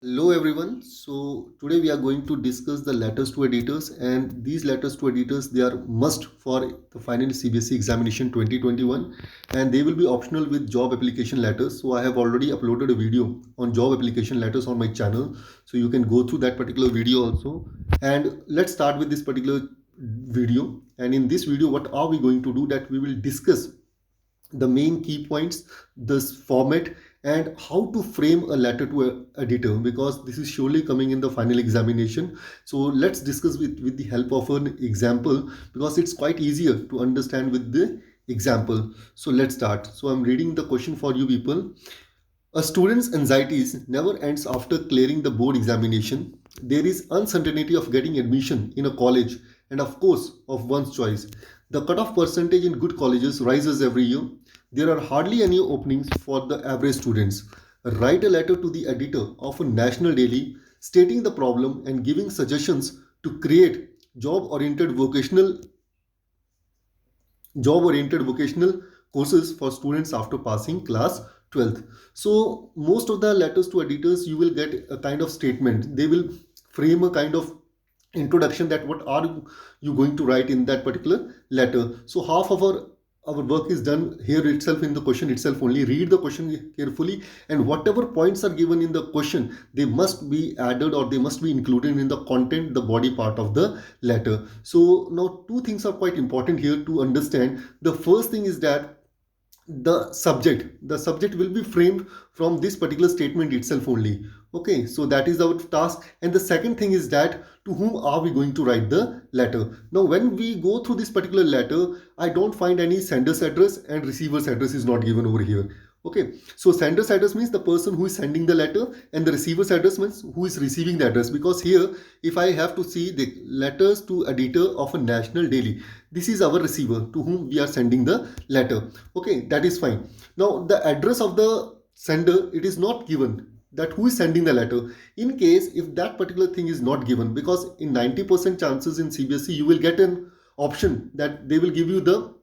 Hello everyone. So today we are going to discuss the letters to editors, and these letters to editors, they are must for the final CBSE examination 2021, and they will be optional with job application letters. So I have already uploaded a video on job application letters on my channel, so you can go through that particular video also. And let's start with this particular video. And in this video, what are we going to do? That we will discuss the main key points, this format, and how to frame a letter to a editor, because this is surely coming in the final examination. So let's discuss with the help of an example, because it's quite easier to understand with the example. So let's start. So I'm reading the question for you people. A student's anxieties never ends after clearing the board examination. There is uncertainty of getting admission in a college and of course of one's choice. The cutoff percentage in good colleges rises every year. There are hardly any openings for the average students. Write a letter to the editor of a national daily stating the problem and giving suggestions to create job oriented vocational courses for students after passing class 12th. So most of the letters to editors, you will get a kind of statement. They will frame a kind of introduction, that what are you going to write in that particular letter. So half of our work is done here itself, in the question itself only. Read the question carefully, and whatever points are given in the question, they must be added or they must be included in the content, the body part of the letter. So now two things are quite important here to understand. The first thing is that the subject will be framed from this particular statement itself only. Okay, so that is our task. And the second thing is that to whom are we going to write the letter. Now when we go through this particular letter, I don't find any sender's address, and receiver's address is not given over here. Okay, so sender's address means the person who is sending the letter, and the receiver's address means who is receiving the address. Because here, if I have to see the letters to editor of a national daily, this is our receiver to whom we are sending the letter. Okay, that is fine. Now the address of the sender, it is not given, that who is sending the letter. In case if that particular thing is not given, because in 90% chances in CBSE you will get an option that they will give you the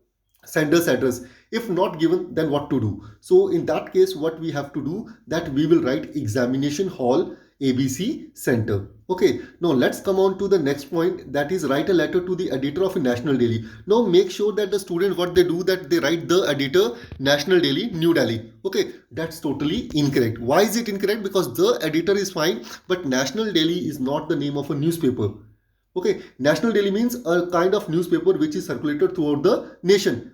sender's address. If not given, then what to do? So in that case, what we have to do, that we will write examination hall ABC center. Okay, now let's come on to the next point, that is write a letter to the editor of a national daily. Now make sure that the student, what they do, that they write the editor national daily New Delhi. Okay, that's totally incorrect. Why is it incorrect? Because the editor is fine, but national daily is not the name of a newspaper. Okay, national daily means a kind of newspaper which is circulated throughout the nation.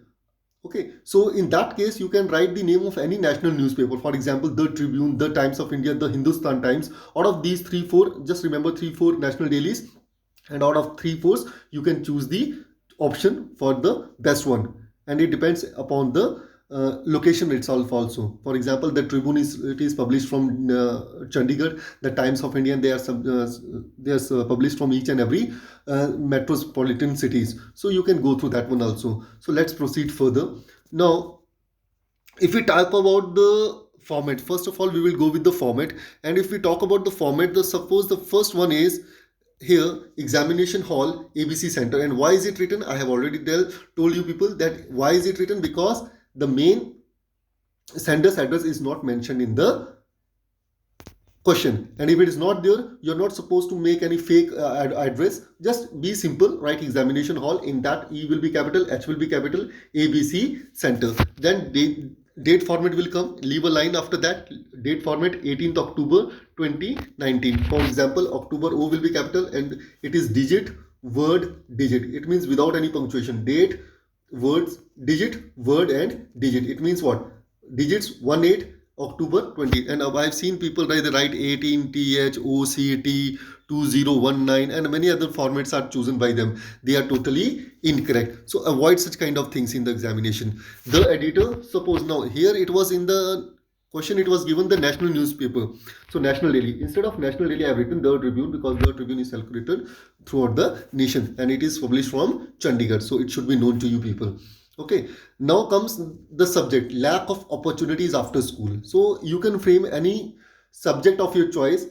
Okay, so in that case, you can write the name of any national newspaper. For example, the Tribune, the Times of India, the Hindustan Times. Out of these three, four, just remember three, four national dailies, and out of three, fours, you can choose the option for the best one, and it depends upon the location itself also. For example, the Tribune is published from Chandigarh. The Times of India, they are published from each and every metropolitan cities. So you can go through that one also. So let's proceed further. Now, if we talk about the format, first of all, we will go with the format. And if we talk about the format, suppose the first one is here examination hall ABC center. And why is it written? I have already told you people that why is it written, because the main sender's address is not mentioned in the question, and if it is not there, you're not supposed to make any fake address. Just be simple, write examination hall. In that, E will be capital, H will be capital, ABC center. Then date format will come, leave a line after that. Date format 18th October 2019. For example, October, O will be capital, and it is digit, word, digit. It means without any punctuation. Date, words, digit, word, and digit. It means what? Digits 18 October 20. And I've seen people write 18 TH OCT 2019, and many other formats are chosen by them. They are totally incorrect. So avoid such kind of things in the examination. The editor, suppose now here it was in the question, it was given the national newspaper. So national daily, instead of national daily, I have written the Tribune, because the Tribune is circulated throughout the nation and it is published from Chandigarh. So it should be known to you people. Okay, now comes the subject, lack of opportunities after school. So you can frame any subject of your choice,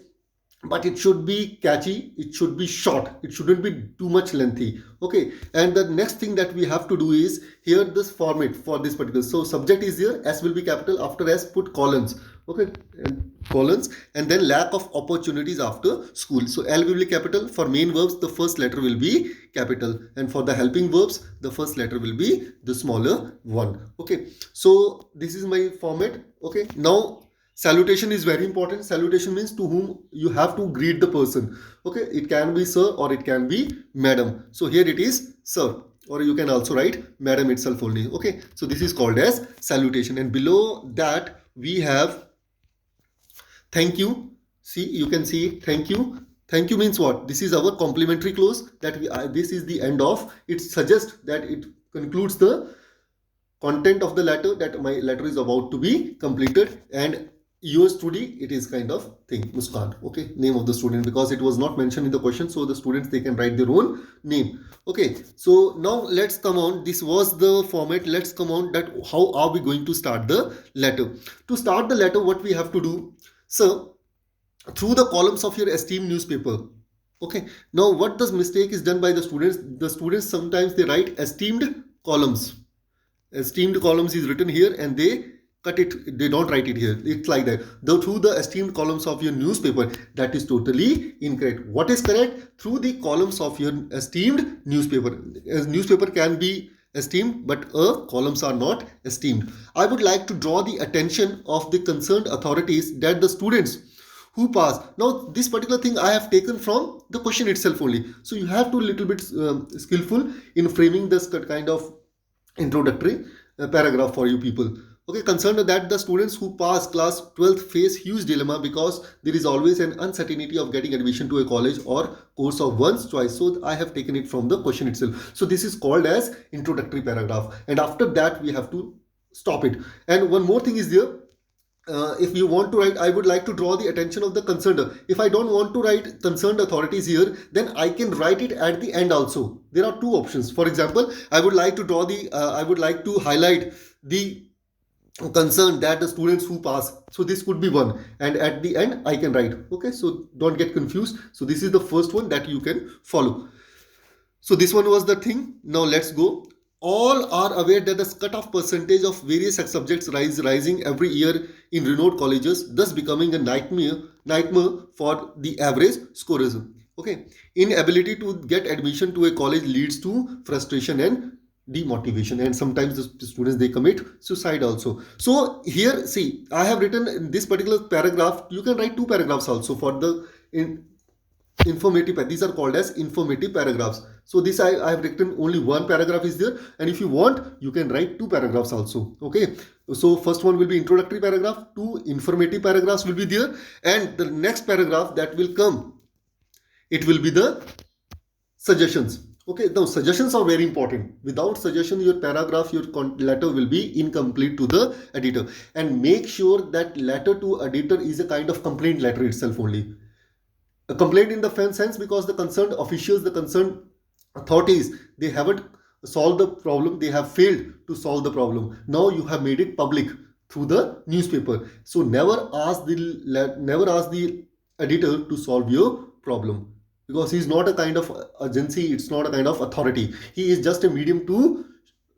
but it should be catchy, it should be short, it shouldn't be too much lengthy. Okay, and the next thing that we have to do is here this format for this particular. So subject is here, S will be capital, after S put columns. Okay, and colons, and then lack of opportunities after school. So L will be capital. For main verbs, the first letter will be capital, and for the helping verbs, the first letter will be the smaller one. Okay, so this is my format. Okay, now salutation is very important. Salutation means to whom you have to greet the person. Okay, it can be sir or it can be madam. So here it is sir, or you can also write madam itself only. Okay, so this is called as salutation, and below that we have thank you. See, you can see thank you. Thank you means what? This is our complimentary clause that this is the end of. It suggests that it concludes the content of the letter, that my letter is about to be completed, and yours truly, it is kind of thing, Muskan. Okay, name of the student, because it was not mentioned in the question, so the students, they can write their own name. Okay, so now let's come on. This was the format. Let's come on that how are we going to start the letter. To start the letter, what we have to do, so through the columns of your esteemed newspaper. Okay, now what the mistake is done by the students sometimes they write esteemed columns. Esteemed columns is written here and they cut it, they don't write it here. It's like that. Though through the esteemed columns of your newspaper, that is totally incorrect. What is correct? Through the columns of your esteemed newspaper. A newspaper can be esteemed, but columns are not esteemed. I would like to draw the attention of the concerned authorities that the students who pass. Now this particular thing I have taken from the question itself only. So you have to little bit skillful in framing this kind of introductory paragraph for you people. Okay, concerned that the students who pass class 12th face huge dilemma because there is always an uncertainty of getting admission to a college or course of one's choice. So I have taken it from the question itself. So this is called as introductory paragraph, and after that we have to stop it. And one more thing is there. If you want to write, I would like to draw the attention of the concerned. If I don't want to write concerned authorities here, then I can write it at the end also. There are two options. For example, I would like to highlight the concern that the students who pass. So this could be one, and at the end I can write. Okay, so don't get confused. So this is the first one that you can follow. So this one was the thing. Now let's go. All are aware that the cut-off percentage of various subjects rising every year in renowned colleges, thus becoming a nightmare for the average scorers. Okay, inability to get admission to a college leads to frustration and demotivation, and sometimes the students they commit suicide also. So here, see, I have written in this particular paragraph. You can write two paragraphs also for the informative. These are called as informative paragraphs. So this I have written only one paragraph is there, and if you want you can write two paragraphs also. Okay, so first one will be introductory paragraph, two informative paragraphs will be there, and the next paragraph that will come, it will be the suggestions. Okay, now suggestions are very important. Without suggestion, your paragraph, your letter will be incomplete to the editor. And make sure that letter to editor is a kind of complaint letter itself only. A complaint in the sense because the concerned officials, the concerned authorities, they haven't solved the problem, they have failed to solve the problem. Now you have made it public through the newspaper. So never ask the editor to solve your problem, because he is not a kind of agency, it's not a kind of authority. He is just a medium to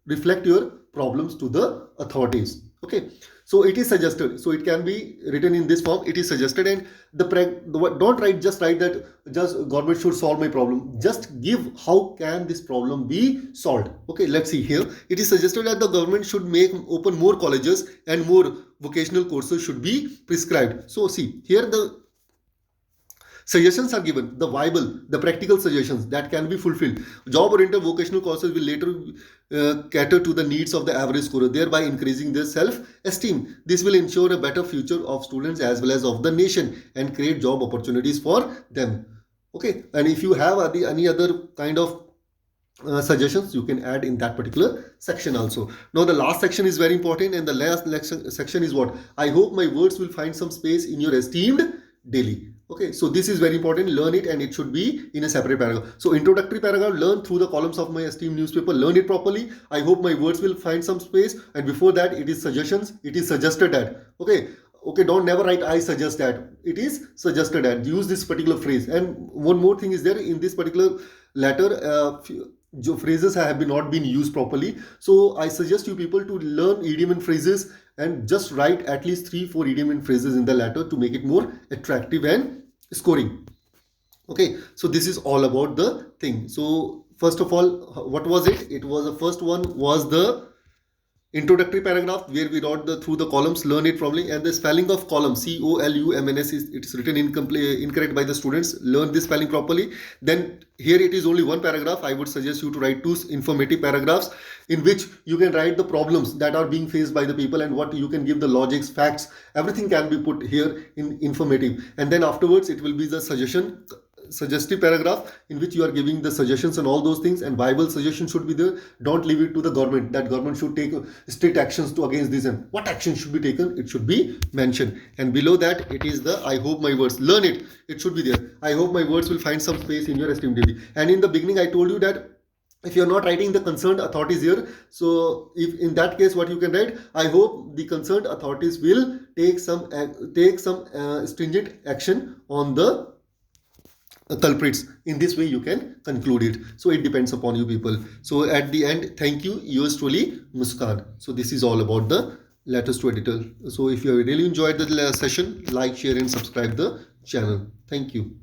reflect your problems to the authorities. Okay, so it is suggested, so it can be written in this form. It is suggested, and don't write that just government should solve my problem. Just give how can this problem be solved. Okay, let's see here. It is suggested that the government should open more colleges and more vocational courses should be prescribed. So see here, the suggestions are given, the viable, the practical suggestions that can be fulfilled. Job-oriented vocational courses will later cater to the needs of the average scorer, thereby increasing their self-esteem. This will ensure a better future of students as well as of the nation and create job opportunities for them. Okay, and if you have any other kind of suggestions, you can add in that particular section also. Now the last section is very important, and the last section is what? I hope my words will find some space in your esteemed daily. Okay, so this is very important. Learn it, and it should be in a separate paragraph. So introductory paragraph, learn through the columns of my esteemed newspaper. Learn it properly. I hope my words will find some space. And before that, it is suggestions. It is suggested that. Okay, don't never write I suggest that. It is suggested that. Use this particular phrase. And one more thing is there in this particular letter. phrases have been not been used properly. So I suggest you people to learn idiom and phrases and just write at least 3-4 idiom and phrases in the letter to make it more attractive and scoring. Okay, so this is all about the thing. So first of all, what was it? It was the first one was the introductory paragraph where we wrote the through the columns, learn it properly, and the spelling of column columns is it's written incorrect by the students. Learn this spelling properly. Then here it is only one paragraph. I would suggest you to write two informative paragraphs in which you can write the problems that are being faced by the people and what you can give the logics, facts, everything can be put here in informative. And then afterwards it will be the suggestive paragraph in which you are giving the suggestions and all those things, and viable suggestion should be there. Don't leave it to the government that government should take strict actions to against this, and what action should be taken, it should be mentioned. And below that it is the I hope my words, learn it, it should be there. I hope my words will find some space in your esteemed daily. And in the beginning I told you that if you're not writing the concerned authorities here, so if in that case what you can write, I hope the concerned authorities will take some stringent action on the culprits. In this way you can conclude it. So it depends upon you people. So at the end, thank you, yours truly, Muskan. So this is all about the letters to editor. So if you really enjoyed the session, like, share and subscribe the channel. Thank you.